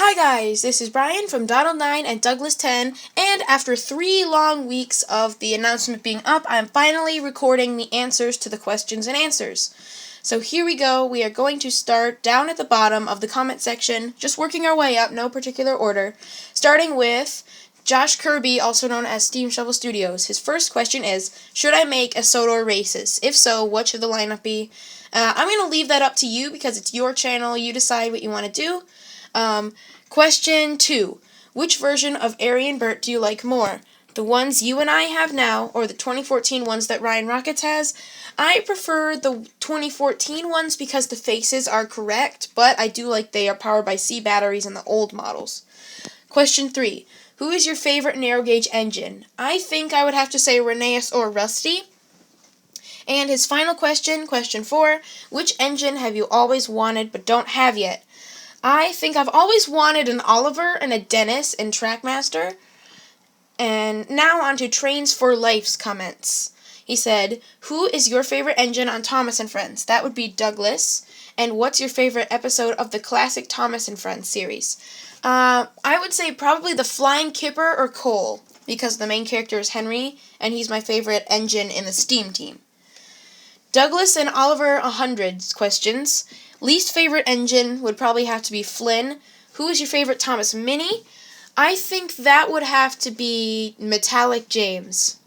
Hi guys, this is Brian from Donald 9 and Douglas 10, and after 3 long weeks of the announcement being up, I'm finally recording the answers to the questions and answers. So here we go. We are going to start down at the bottom of the comment section, just working our way up, no particular order, starting with Josh Kirby, also known as Steam Shovel Studios. His first question is, should I make a Sodor races? If so, what should the lineup be? I'm going to leave that up to you because it's your channel. You decide what you want to do. Question 2. Which version of Arry and Bert do you like more? The ones you and I have now, or the 2014 ones that Ryan Rockets has? I prefer the 2014 ones because the faces are correct, but I do like they are powered by C batteries in the old models. Question 3. Who is your favorite narrow gauge engine? I think I would have to say Rheneas or Rusty. And his final question, question 4. Which engine have you always wanted but don't have yet? I think I've always wanted an Oliver and a Dennis in Trackmaster. And now on to Trains for Life's comments. He said, who is your favorite engine on Thomas and Friends? That would be Douglas. And what's your favorite episode of the classic Thomas and Friends series? I would say probably the Flying Kipper or Cole, because the main character is Henry, and he's my favorite engine in the Steam team. Douglas and Oliver 100's questions. Least favorite engine would probably have to be Flynn. Who is your favorite Thomas Mini? I think that would have to be Metallic James.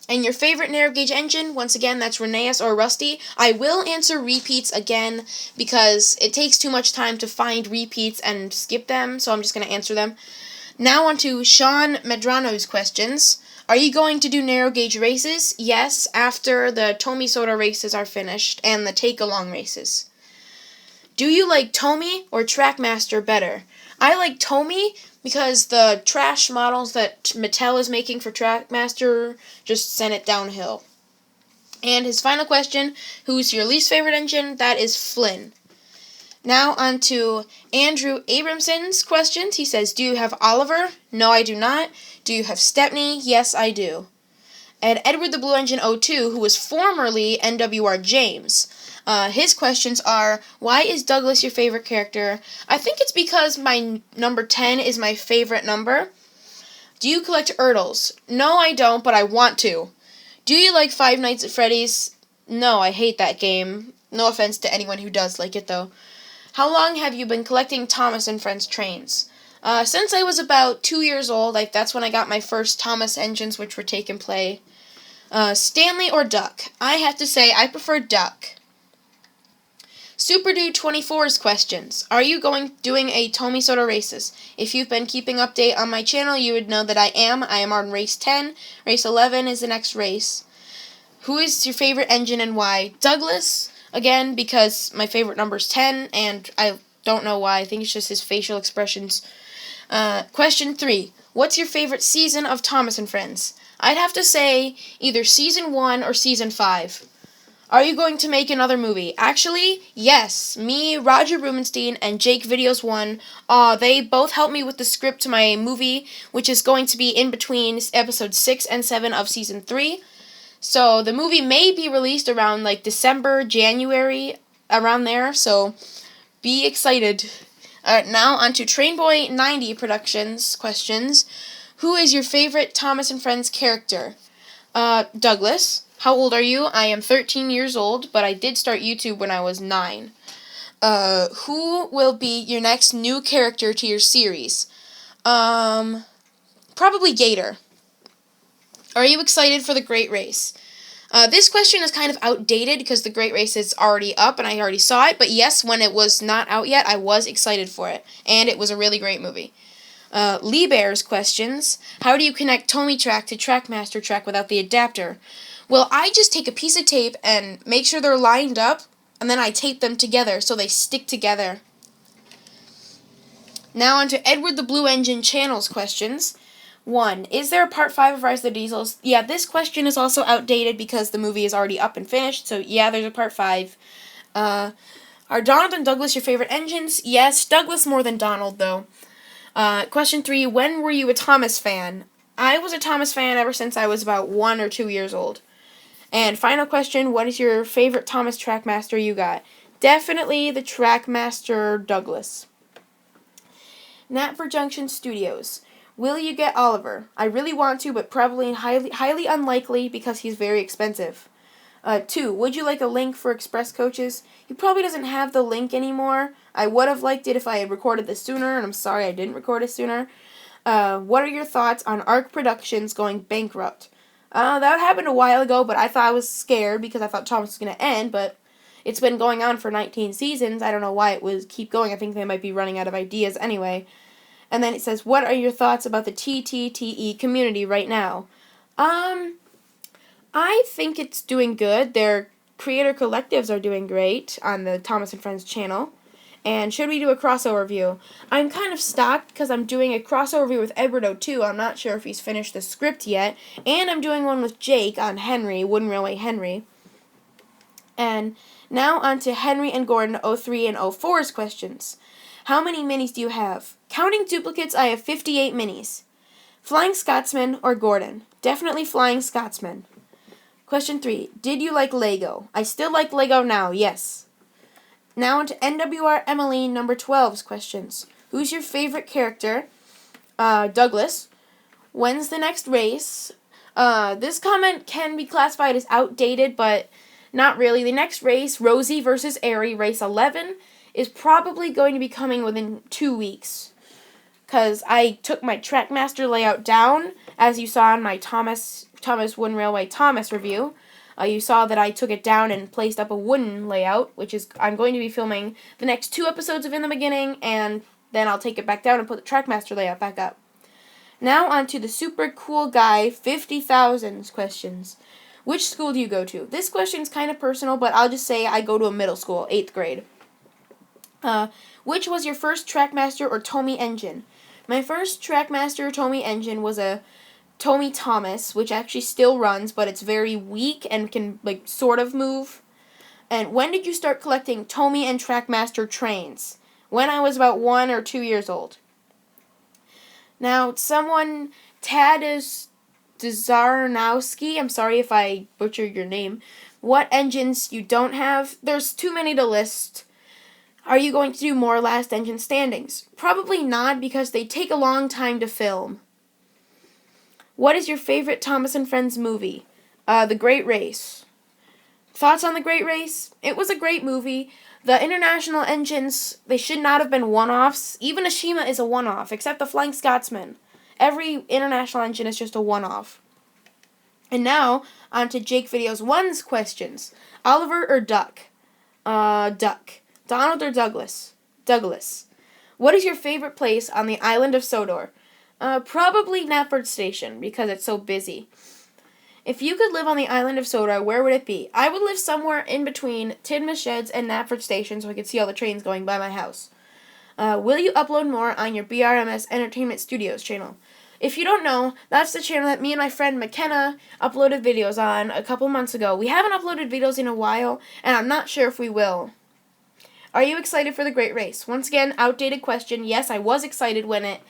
And your favorite narrow gauge engine? Once again, that's Rheneas or Rusty. I will answer repeats again because it takes too much time to find repeats and skip them, so I'm just going to answer them. Now on to Sean Medrano's questions. Are you going to do narrow gauge races? Yes, after the Tomy Sodor races are finished and the take-along races. Do you like Tomy or Trackmaster better? I like Tomy because the trash models that Mattel is making for Trackmaster just sent it downhill. And his final question, who's your least favorite engine? That is Flynn. Now on to Andrew Abramson's questions. He says, do you have Oliver? No, I do not. Do you have Stepney? Yes, I do. And Edward the Blue Engine 02, who was formerly NWR James. His questions are, why is Douglas your favorite character? I think it's because my number 10 is my favorite number. Do you collect Ertles? No, I don't, but I want to. Do you like Five Nights at Freddy's? No, I hate that game. No offense to anyone who does like it, though. How long have you been collecting Thomas and Friends trains? Since I was about 2 years old. That's when I got my first Thomas engines, which were Take and Play. Stanley or Duck? I have to say I prefer Duck. SuperDude24's questions. Are you doing a Tomy Sodor races? If you've been keeping update on my channel, you would know that I am. I am on race 10. Race 11 is the next race. Who is your favorite engine and why? Douglas, again, because my favorite number is 10, and I don't know why. I think it's just his facial expressions. Question 3. What's your favorite season of Thomas and Friends? I'd have to say either Season 1 or Season 5. Are you going to make another movie? Actually, yes. Me, Roger Rubenstein, and Jake Videos 1, they both helped me with the script to my movie, which is going to be in between episodes 6 and 7 of Season 3. So the movie may be released around December, January, around there, so be excited. Now on to Trainboy90 Productions questions. Who is your favorite Thomas and Friends character? Douglas. How old are you? I am 13 years old, but I did start YouTube when I was 9. Who will be your next new character to your series? Probably Gator. Are you excited for the Great Race? This question is kind of outdated because the Great Race is already up and I already saw it, but yes, when it was not out yet, I was excited for it, and it was a really great movie. Lee Bear's questions. How do you connect Tomy Track to Trackmaster Track without the adapter? Well, I just take a piece of tape and make sure they're lined up, and then I tape them together so they stick together. Now on to Edward the Blue Engine Channel's questions. 1. Is there a part 5 of Rise of the Diesels? Yeah, this question is also outdated because the movie is already up and finished, so yeah, there's a part 5. Are Donald and Douglas your favorite engines? Yes, Douglas more than Donald, though. Question 3. When were you a Thomas fan? I was a Thomas fan ever since I was about 1 or 2 years old. And final question, what is your favorite Thomas Trackmaster you got? Definitely the Trackmaster Douglas. Knapford Junction Studios. Will you get Oliver? I really want to, but probably highly unlikely because he's very expensive. 2. Would you like a link for Express Coaches? He probably doesn't have the link anymore. I would have liked it if I had recorded this sooner, and I'm sorry I didn't record it sooner. What are your thoughts on ARC Productions going bankrupt? That happened a while ago, but I thought I was scared because I thought Thomas was going to end, but it's been going on for 19 seasons. I don't know why it was keep going. I think they might be running out of ideas anyway. And then it says, what are your thoughts about the TTTE community right now? I think it's doing good. Their creator collectives are doing great on the Thomas and Friends channel. And should we do a crossover review? I'm kind of stocked because I'm doing a crossover review with Edward 02. I'm not sure if he's finished the script yet. And I'm doing one with Jake on Henry, Wooden Railway Henry. And now on to Henry and Gordon 03 and 04's questions. How many minis do you have? Counting duplicates, I have 58 minis. Flying Scotsman or Gordon? Definitely Flying Scotsman. Question 3. Did you like Lego? I still like Lego now, yes. Now on to NWR Emily number 12's questions. Who's your favorite character? Douglas. When's the next race? This comment can be classified as outdated, but not really. The next race, Rosie versus Arry, race 11, is probably going to be coming within 2 weeks. Because I took my Trackmaster layout down, as you saw in my Thomas Wooden Railway Thomas review. You saw that I took it down and placed up a wooden layout, which is I'm going to be filming the next 2 episodes of In the Beginning, and then I'll take it back down and put the Trackmaster layout back up. Now on to the super cool guy 50,000's questions. Which school do you go to? This question's kind of personal, but I'll just say I go to a middle school, 8th grade. Which was your first Trackmaster or Tomy engine? My first Trackmaster or Tomy engine was a Tomy Thomas, which actually still runs, but it's very weak and can, sort of move. And when did you start collecting Tomy and Trackmaster trains? When I was about 1 or 2 years old. Now, someone, Tadazarnowski, I'm sorry if I butchered your name. What engines you don't have? There's too many to list. Are you going to do more last engine standings? Probably not, because they take a long time to film. What is your favorite Thomas and Friends movie? The Great Race. Thoughts on The Great Race? It was a great movie. The international engines, they should not have been one-offs. Even Ashima is a one-off, except the Flying Scotsman. Every international engine is just a one-off. And now, on to Jake Videos 1's questions. Oliver or Duck? Duck. Donald or Douglas? Douglas. What is your favorite place on the island of Sodor? Probably Knapford Station, because it's so busy. If you could live on the island of Sodor, where would it be? I would live somewhere in between Tidmouth Sheds and Knapford Station so I could see all the trains going by my house. Will you upload more on your BRMS Entertainment Studios channel? If you don't know, that's the channel that me and my friend McKenna uploaded videos on a couple months ago. We haven't uploaded videos in a while, and I'm not sure if we will. Are you excited for The Great Race? Once again, outdated question. Yes, I was excited when it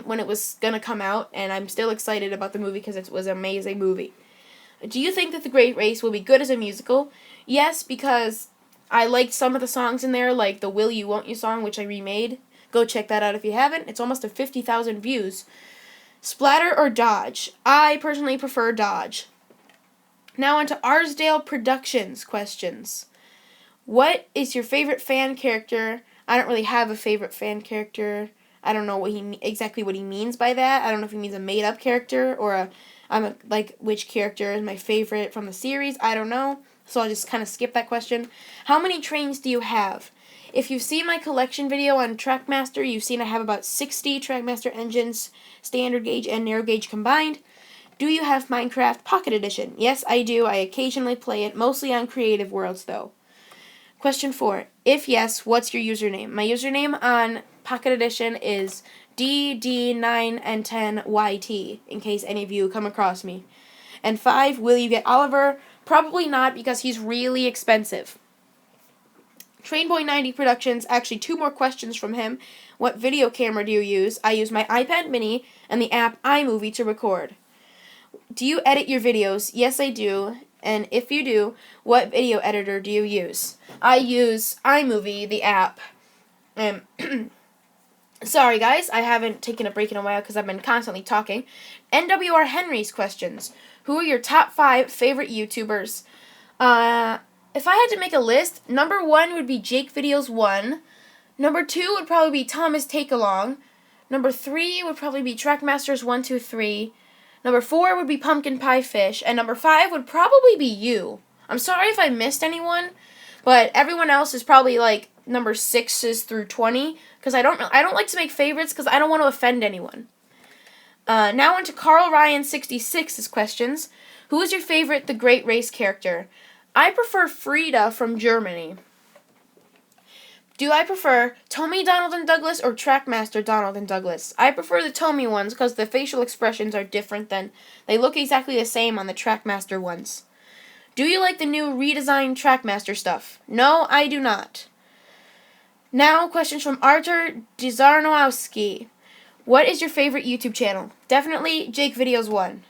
was going to come out, and I'm still excited about the movie because it was an amazing movie. Do you think that The Great Race will be good as a musical? Yes, because I liked some of the songs in there, like the Will You, Won't You song, which I remade. Go check that out if you haven't. It's almost at 50,000 views. Splatter or Dodge? I personally prefer Dodge. Now on to Arsdale Productions questions. What is your favorite fan character? I don't really have a favorite fan character. I don't know exactly what he means by that. I don't know if he means a made-up character or which character is my favorite from the series. I don't know. So I'll just kind of skip that question. How many trains do you have? If you've seen my collection video on Trackmaster, you've seen I have about 60 Trackmaster engines, standard gauge and narrow gauge combined. Do you have Minecraft Pocket Edition? Yes, I do. I occasionally play it, mostly on Creative Worlds, though. Question 4. If yes, what's your username? My username on Pocket Edition is DD9N10YT, in case any of you come across me. And 5. Will you get Oliver? Probably not, because he's really expensive. Trainboy90 Productions, actually 2 more questions from him. What video camera do you use? I use my iPad mini and the app iMovie to record. Do you edit your videos? Yes, I do. And if you do, what video editor do you use? I use iMovie, the app. Sorry, guys, I haven't taken a break in a while because I've been constantly talking. NWR Henry's questions. Who are your top 5 favorite YouTubers? If I had to make a list, number 1 would be Jake Videos 1. Number 2 would probably be Thomas Take Along. Number 3 would probably be Trackmasters 123. Number 4 would be Pumpkin Pie Fish. And number 5 would probably be you. I'm sorry if I missed anyone, but everyone else is probably like number 6s through 20, because I don't like to make favorites because I don't want to offend anyone. Now on to Carl Ryan 66's questions. Who is your favorite The Great Race character? I prefer Frida from Germany. Do I prefer Tomy, Donald, and Douglas or Trackmaster, Donald, and Douglas? I prefer the Tomy ones because the facial expressions are different than... They look exactly the same on the Trackmaster ones. Do you like the new redesigned Trackmaster stuff? No, I do not. Now, questions from Artur Dzarnowski. What is your favorite YouTube channel? Definitely Jake Videos 1.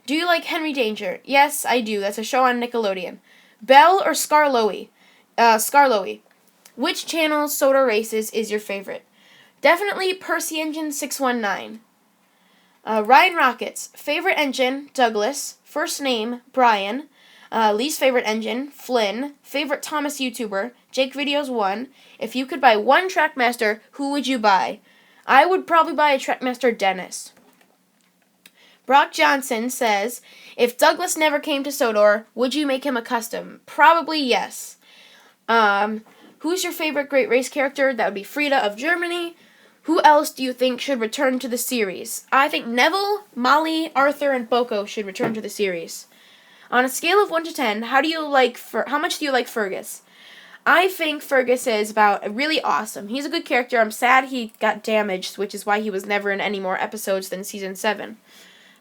Do you like Henry Danger? Yes, I do. That's a show on Nickelodeon. Belle or Scarloey? Scarloey. Which channel Sodor races is your favorite? Definitely Percy Engine 619. Ryan Rockets. Favorite engine, Douglas. First name, Brian. Least favorite engine, Flynn. Favorite Thomas YouTuber, Jake Videos 1. If you could buy one Trackmaster, who would you buy? I would probably buy a Trackmaster Dennis. Brock Johnson says, if Douglas never came to Sodor, would you make him a custom? Probably yes. Who's your favorite Great Race character? That would be Frida of Germany. Who else do you think should return to the series? I think Neville, Molly, Arthur, and Boko should return to the series. On a scale of 1 to 10, how much do you like Fergus? I think Fergus is about really awesome. He's a good character. I'm sad he got damaged, which is why he was never in any more episodes than Season 7.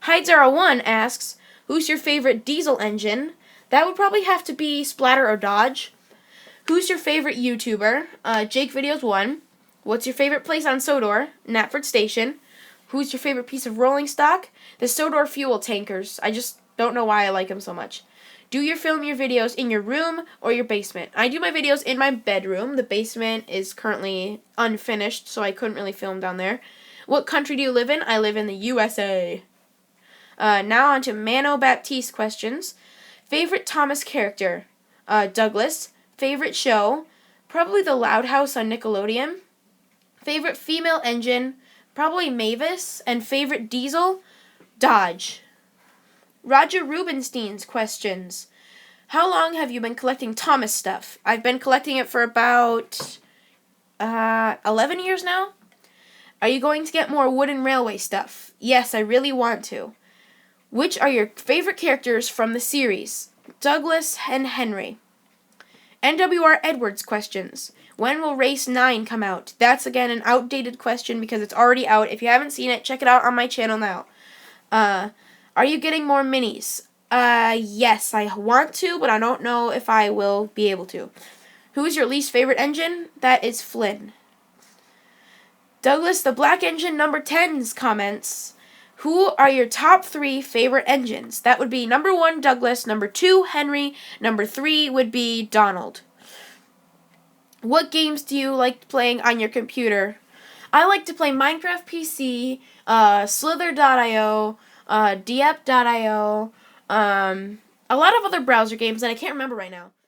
Hyde01 asks, who's your favorite diesel engine? That would probably have to be Splatter or Dodge. Who's your favorite YouTuber? Jake Videos 1. What's your favorite place on Sodor? Knapford Station. Who's your favorite piece of rolling stock? The Sodor fuel tankers. I just don't know why I like them so much. Do you film your videos in your room or your basement? I do my videos in my bedroom. The basement is currently unfinished, so I couldn't really film down there. What country do you live in? I live in the USA. Now on to Mano Baptiste questions. Favorite Thomas character? Douglas. Favorite show? Probably The Loud House on Nickelodeon. Favorite female engine? Probably Mavis. And favorite diesel? Dodge. Roger Rubenstein's questions. How long have you been collecting Thomas stuff? I've been collecting it for about 11 years now. Are you going to get more wooden railway stuff? Yes, I really want to. Which are your favorite characters from the series? Douglas and Henry. NWR Edwards questions. When will Race 9 come out? That's, again, an outdated question because it's already out. If you haven't seen it, check it out on my channel now. Are you getting more minis? Yes, I want to, but I don't know if I will be able to. Who is your least favorite engine? That is Flynn. Douglas the Black Engine number 10's comments. Who are your top 3 favorite engines? That would be number 1, Douglas, number 2, Henry, number 3 would be Donald. What games do you like playing on your computer? I like to play Minecraft PC, Slither.io, Diep.io, a lot of other browser games that I can't remember right now.